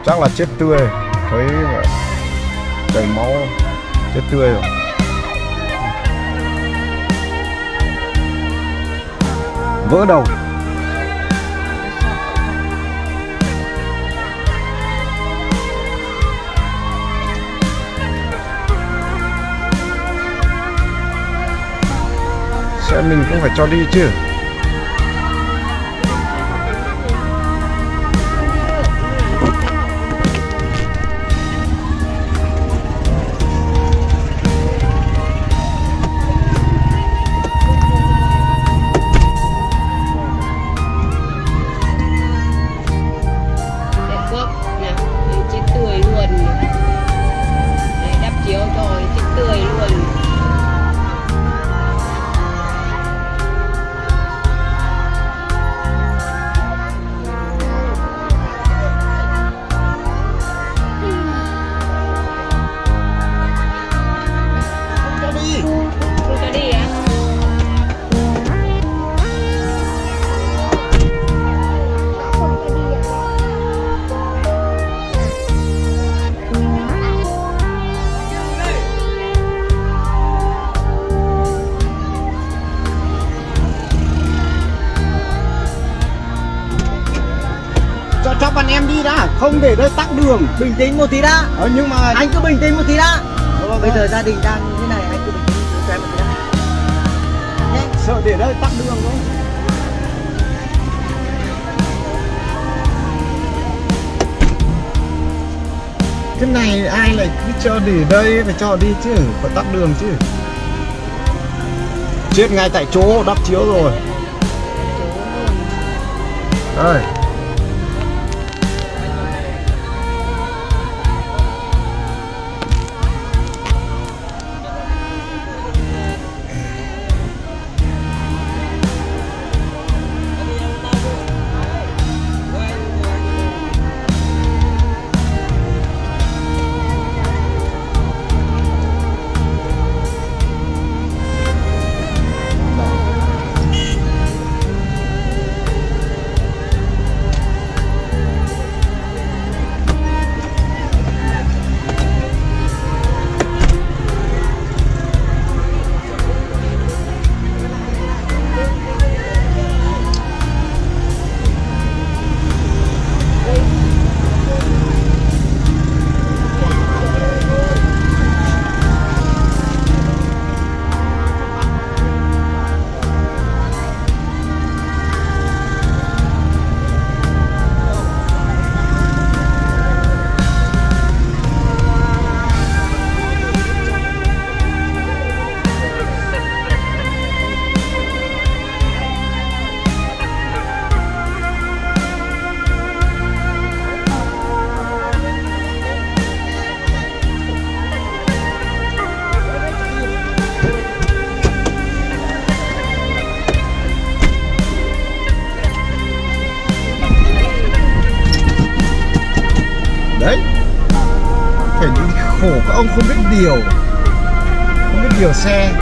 Chắc là chết tươi, thấy chảy máu, chết tươi rồi. Vỡ đầu. Xe mình cũng phải cho đi chứ. Cho bọn em đi đã, không để đây tắc đường. Bình tĩnh một tí đã. Nhưng mà Anh cứ bình tĩnh một tí đã. Bây giờ gia đình đang như thế này, anh cứ bình tĩnh cho em một tí đã. Nhé. sợ để đây tắc đường thôi. Cái này ai lại cứ cho để đây, phải cho đi chứ, phải tắt đường chứ. Chết ngay tại chỗ, đắp chiếu rồi. Đây. Đấy, phải khổ các ông không biết điều, không biết điều xe.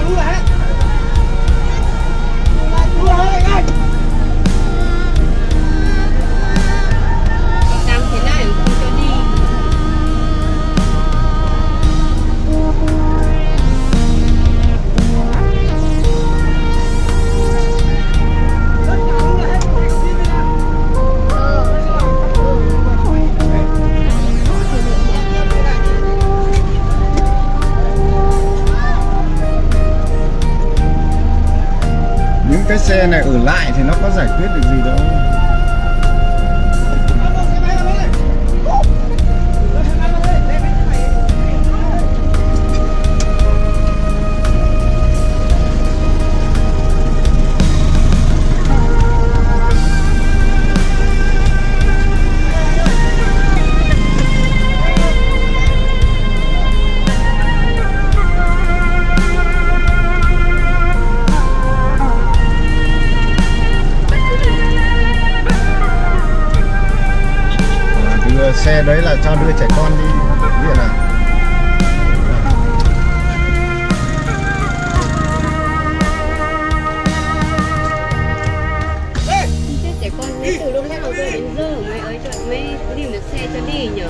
Lùi lại. Lùi lại anh. những cái xe này ở lại thì nó có giải quyết được gì đâu. Xe đấy là cho đưa trẻ con đi biết à. Chết trẻ con từ lúc bắt đầu rơi đến giờ mấy ấy cho mấy tìm được xe cho đi nhở.